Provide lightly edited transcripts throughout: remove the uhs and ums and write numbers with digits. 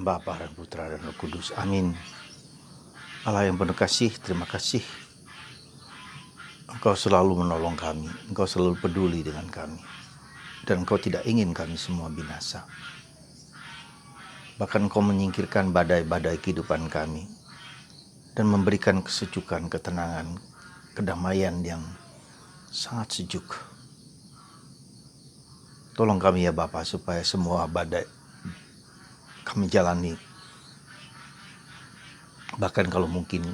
Bapa dan Putra dan Roh Kudus. Amin. Allah yang penuh kasih, terima kasih. Engkau selalu menolong kami, Engkau selalu peduli dengan kami. Dan Engkau tidak ingin kami semua binasa. Bahkan Engkau menyingkirkan badai-badai kehidupan kami dan memberikan kesejukan, ketenangan, kedamaian yang sangat sejuk. Tolong kami ya Bapa supaya semua badai kami jalani, bahkan kalau mungkin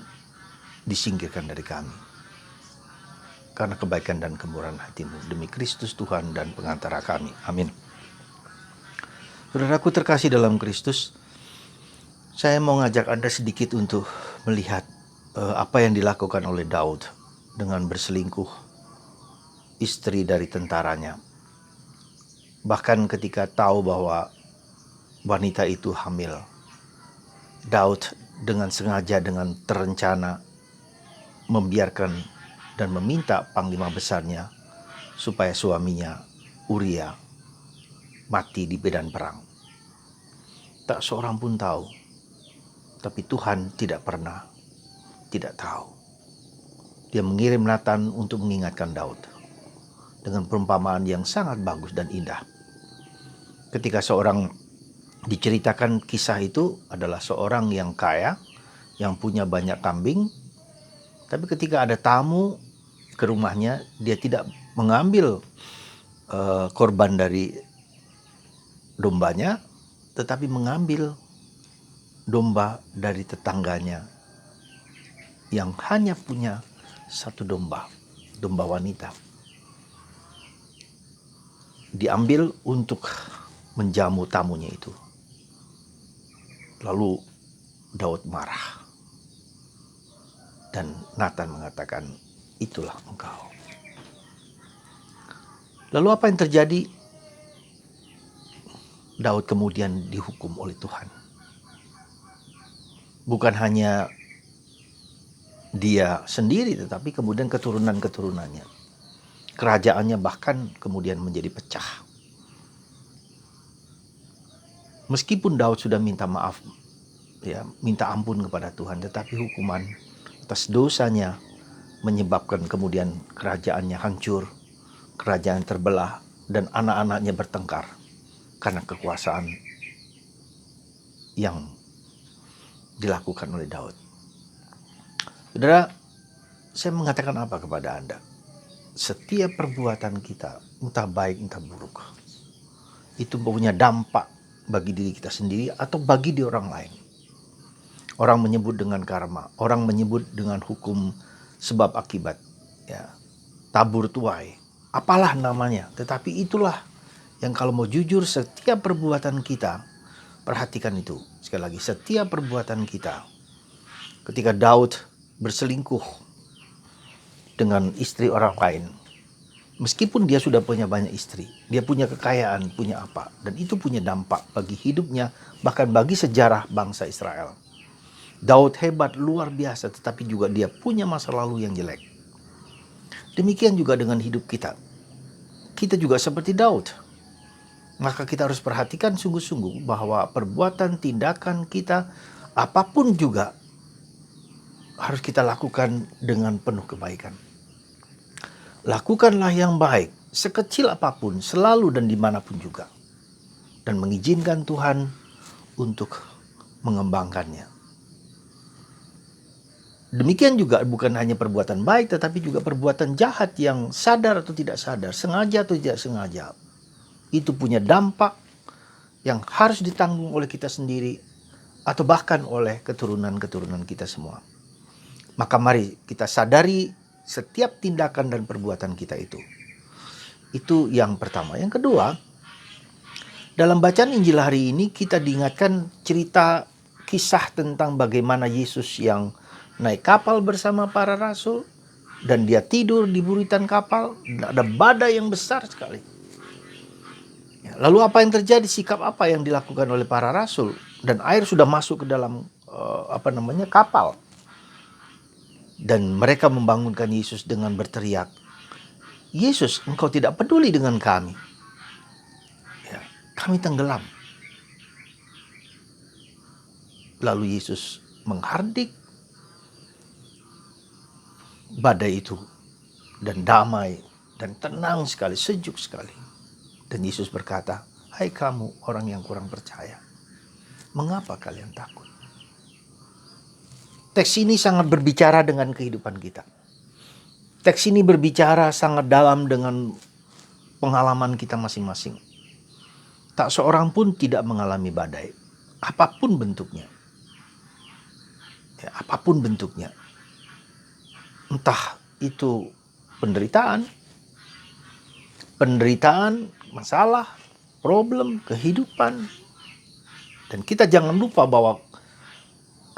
disingkirkan dari kami, karena kebaikan dan kemurahan hati-Mu, demi Kristus Tuhan dan pengantara kami. Amin. Saudaraku terkasih dalam Kristus, saya mau ngajak Anda sedikit untuk melihat apa yang dilakukan oleh Daud dengan berselingkuh istri dari tentaranya. Bahkan ketika tahu bahwa wanita itu hamil, Daud dengan sengaja, dengan terencana membiarkan dan meminta panglima besarnya supaya suaminya Uria mati di medan perang. Tak seorang pun tahu, tapi Tuhan tidak pernah tidak tahu. Dia mengirim Nathan untuk mengingatkan Daud dengan perumpamaan yang sangat bagus dan indah. Ketika diceritakan kisah itu adalah seorang yang kaya, yang punya banyak kambing, tapi ketika ada tamu ke rumahnya, dia tidak mengambil korban dari dombanya, tetapi mengambil domba dari tetangganya yang hanya punya satu domba wanita. Diambil untuk menjamu tamunya itu. Lalu Daud marah. Dan Nathan mengatakan, itulah engkau. Lalu apa yang terjadi? Daud kemudian dihukum oleh Tuhan. Bukan hanya dia sendiri, tetapi kemudian keturunan-keturunannya. Kerajaannya bahkan kemudian menjadi pecah. Meskipun Daud sudah minta maaf, ya, minta ampun kepada Tuhan, tetapi hukuman atas dosanya menyebabkan kemudian kerajaannya hancur, kerajaan terbelah, dan anak-anaknya bertengkar karena kekuasaan yang dilakukan oleh Daud. Saudara, saya mengatakan apa kepada Anda? Setiap perbuatan kita, entah baik entah buruk, itu punya dampak bagi diri kita sendiri atau bagi di orang lain. Orang menyebut dengan karma, orang menyebut dengan hukum sebab akibat, ya, tabur tuai, apalah namanya. Tetapi itulah yang kalau mau jujur, setiap perbuatan kita, perhatikan itu sekali lagi, setiap perbuatan kita. Ketika Daud berselingkuh dengan istri orang lain, meskipun dia sudah punya banyak istri, dia punya kekayaan, punya apa, dan itu punya dampak bagi hidupnya, bahkan bagi sejarah bangsa Israel. Daud hebat, luar biasa, tetapi juga dia punya masa lalu yang jelek. Demikian juga dengan hidup kita. Kita juga seperti Daud. Maka kita harus perhatikan sungguh-sungguh bahwa perbuatan, tindakan kita, apapun juga, harus kita lakukan dengan penuh kebaikan. Lakukanlah yang baik, sekecil apapun, selalu dan dimanapun juga. Dan mengizinkan Tuhan untuk mengembangkannya. Demikian juga bukan hanya perbuatan baik, tetapi juga perbuatan jahat yang sadar atau tidak sadar, sengaja atau tidak sengaja. Itu punya dampak yang harus ditanggung oleh kita sendiri atau bahkan oleh keturunan-keturunan kita semua. Maka mari kita sadari setiap tindakan dan perbuatan kita itu. Itu yang pertama. Yang kedua, dalam bacaan Injil hari ini kita diingatkan cerita kisah tentang bagaimana Yesus yang naik kapal bersama para rasul dan dia tidur di buritan kapal, ada badai yang besar sekali. Lalu apa yang terjadi? Sikap apa yang dilakukan oleh para rasul? Dan air sudah masuk ke dalam kapal. Dan mereka membangunkan Yesus dengan berteriak, Yesus, engkau tidak peduli dengan kami. Ya, kami tenggelam. Lalu Yesus menghardik badai itu dan damai dan tenang sekali, sejuk sekali. Dan Yesus berkata, "Hai kamu orang yang kurang percaya, mengapa kalian takut?" Teks ini sangat berbicara dengan kehidupan kita. Teks ini berbicara sangat dalam dengan pengalaman kita masing-masing. Tak seorang pun tidak mengalami badai, apapun bentuknya. Ya, apapun bentuknya. Entah itu penderitaan, masalah, problem, kehidupan. Dan kita jangan lupa bahwa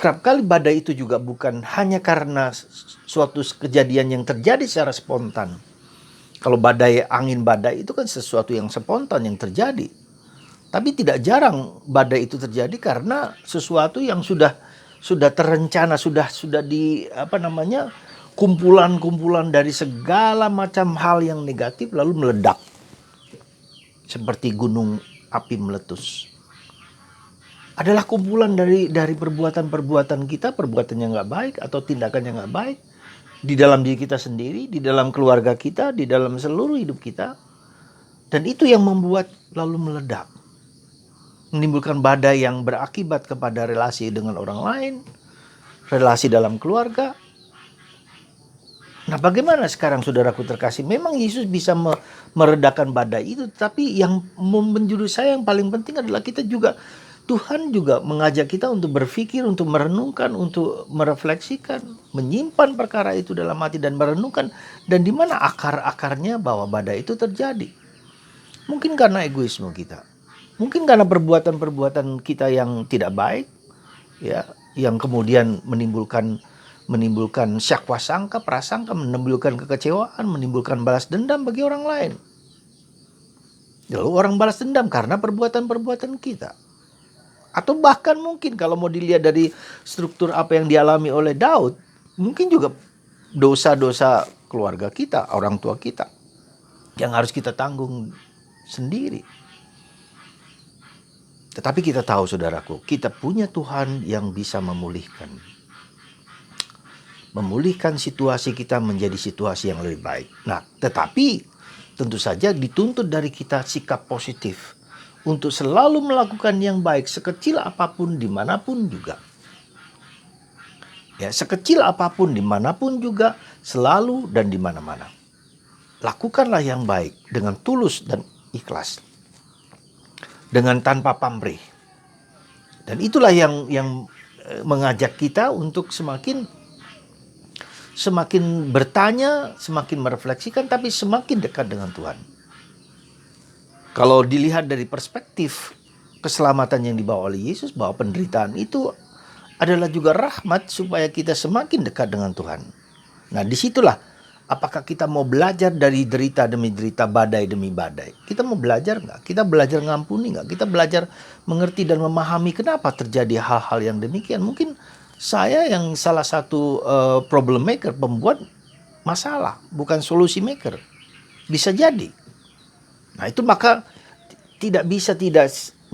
kerap kali badai itu juga bukan hanya karena suatu kejadian yang terjadi secara spontan. Kalau angin badai itu kan sesuatu yang spontan yang terjadi. Tapi tidak jarang badai itu terjadi karena sesuatu yang sudah terencana, sudah kumpulan-kumpulan dari segala macam hal yang negatif lalu meledak. Seperti gunung api meletus. Adalah kumpulan dari perbuatan-perbuatan kita, perbuatan yang nggak baik atau tindakan yang nggak baik di dalam diri kita sendiri, di dalam keluarga kita, di dalam seluruh hidup kita. Dan itu yang membuat lalu meledak. Menimbulkan badai yang berakibat kepada relasi dengan orang lain, relasi dalam keluarga. Nah, bagaimana sekarang saudaraku terkasih? Memang Yesus bisa meredakan badai itu, tapi yang menjurus saya yang paling penting adalah Tuhan juga mengajak kita untuk berpikir, untuk merenungkan, untuk merefleksikan, menyimpan perkara itu dalam hati dan merenungkan. Dan di mana akar-akarnya bahwa badai itu terjadi. Mungkin karena egoisme kita. Mungkin karena perbuatan-perbuatan kita yang tidak baik, ya, yang kemudian menimbulkan syakwa sangka, prasangka, menimbulkan kekecewaan, menimbulkan balas dendam bagi orang lain. Lalu orang balas dendam karena perbuatan-perbuatan kita. Atau bahkan mungkin kalau mau dilihat dari struktur apa yang dialami oleh Daud, mungkin juga dosa-dosa keluarga kita, orang tua kita, yang harus kita tanggung sendiri. Tetapi kita tahu saudaraku, kita punya Tuhan yang bisa memulihkan situasi kita menjadi situasi yang lebih baik. Nah, tetapi tentu saja dituntut dari kita sikap positif untuk selalu melakukan yang baik sekecil apapun dimanapun juga. Ya, sekecil apapun dimanapun juga, selalu dan dimana-mana. Lakukanlah yang baik dengan tulus dan ikhlas. Dengan tanpa pamrih. Dan itulah yang mengajak kita untuk semakin bertanya, semakin merefleksikan, tapi semakin dekat dengan Tuhan. Kalau dilihat dari perspektif keselamatan yang dibawa oleh Yesus, bahwa penderitaan itu adalah juga rahmat supaya kita semakin dekat dengan Tuhan. Nah, disitulah apakah kita mau belajar dari derita demi derita, badai demi badai. Kita mau belajar nggak? Kita belajar ngampuni nggak? Kita belajar mengerti dan memahami kenapa terjadi hal-hal yang demikian. Mungkin saya yang salah satu problem maker, pembuat masalah, bukan solusi maker. Bisa jadi. Nah, itu maka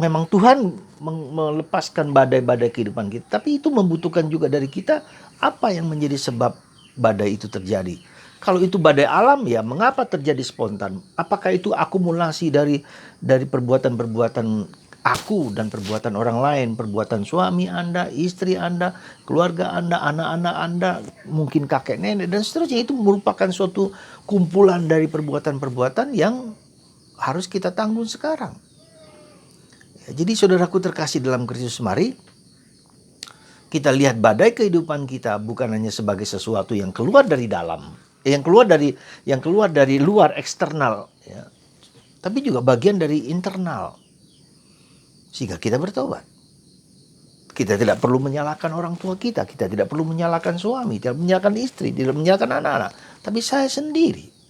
memang Tuhan melepaskan badai-badai kehidupan kita. Tapi itu membutuhkan juga dari kita apa yang menjadi sebab badai itu terjadi. Kalau itu badai alam, ya mengapa terjadi spontan? Apakah itu akumulasi dari perbuatan-perbuatan aku dan perbuatan orang lain, perbuatan suami Anda, istri Anda, keluarga Anda, anak-anak Anda, mungkin kakek nenek dan seterusnya. Itu merupakan suatu kumpulan dari perbuatan-perbuatan yang harus kita tanggung sekarang. Ya, jadi saudaraku terkasih dalam Kristus, mari kita lihat badai kehidupan kita bukan hanya sebagai sesuatu yang keluar dari dalam, yang keluar dari luar eksternal, ya, tapi juga bagian dari internal, sehingga kita bertobat. Kita tidak perlu menyalahkan orang tua kita tidak perlu menyalahkan suami, tidak menyalahkan istri, tidak menyalahkan anak-anak, tapi saya sendiri.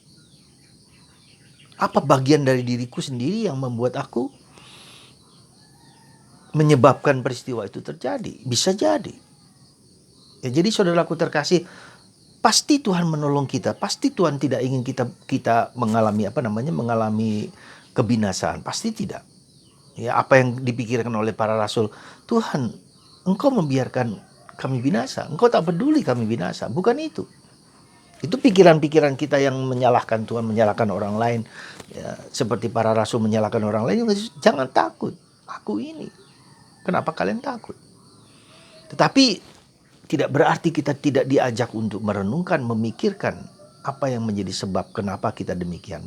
Apa bagian dari diriku sendiri yang membuat aku menyebabkan peristiwa itu terjadi? Bisa jadi. Ya, jadi saudaraku terkasih, pasti Tuhan menolong kita, pasti Tuhan tidak ingin kita mengalami mengalami kebinasaan, pasti tidak. Ya, apa yang dipikirkan oleh para rasul, Tuhan engkau membiarkan kami binasa, engkau tak peduli kami binasa. Bukan itu. Itu pikiran-pikiran kita yang menyalahkan Tuhan, menyalahkan orang lain. Ya, seperti para rasul menyalahkan orang lain. Jangan takut, aku ini. Kenapa kalian takut? Tetapi tidak berarti kita tidak diajak untuk merenungkan, memikirkan apa yang menjadi sebab kenapa kita demikian.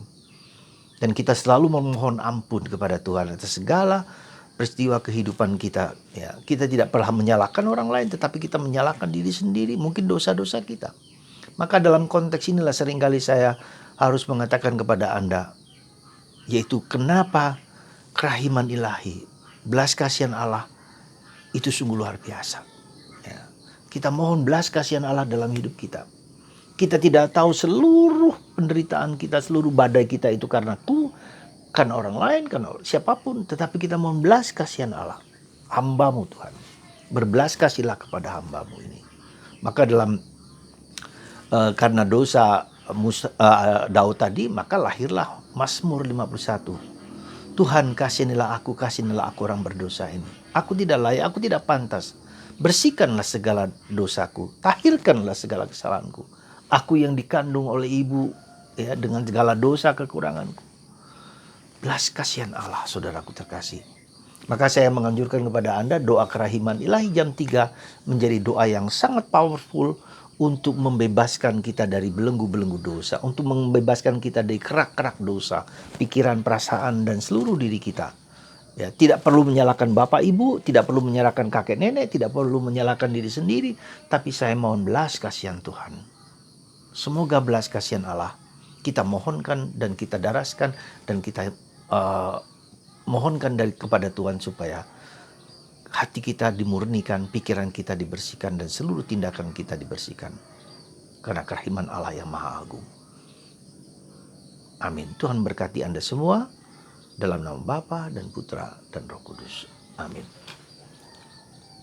Dan kita selalu memohon ampun kepada Tuhan atas segala peristiwa kehidupan kita. Ya, kita tidak pernah menyalahkan orang lain, tetapi kita menyalahkan diri sendiri, mungkin dosa-dosa kita. Maka dalam konteks inilah seringkali saya harus mengatakan kepada Anda, yaitu kenapa kerahiman ilahi, belas kasihan Allah itu sungguh luar biasa. Ya. Kita mohon belas kasihan Allah dalam hidup kita. Kita tidak tahu seluruh penderitaan kita, seluruh badai kita itu karena orang lain, karena siapapun. Tetapi kita mohon belas kasihan Allah. Hamba-Mu Tuhan. Berbelas kasihlah kepada hamba-Mu ini. Maka karena dosa Daud tadi, maka lahirlah Mazmur 51. Tuhan kasihanilah aku orang berdosa ini. Aku tidak layak, aku tidak pantas. Bersihkanlah segala dosaku, tahirkanlah segala kesalahanku. Aku yang dikandung oleh ibu, ya, dengan segala dosa kekuranganku. Belas kasihan Allah, saudaraku terkasih. Maka saya menganjurkan kepada Anda doa kerahiman ilahi jam 3 menjadi doa yang sangat powerful untuk membebaskan kita dari belenggu-belenggu dosa, untuk membebaskan kita dari kerak-kerak dosa, pikiran, perasaan, dan seluruh diri kita. Ya, tidak perlu menyalahkan bapak ibu, tidak perlu menyalahkan kakek nenek, tidak perlu menyalahkan diri sendiri, tapi saya mohon belas kasihan Tuhan. Semoga belas kasihan Allah kita mohonkan dan kita daraskan dan kita mohonkan kepada Tuhan supaya hati kita dimurnikan, pikiran kita dibersihkan, dan seluruh tindakan kita dibersihkan. Karena kerahiman Allah yang Maha Agung. Amin. Tuhan berkati Anda semua. Dalam nama Bapa dan Putra dan Roh Kudus. Amin.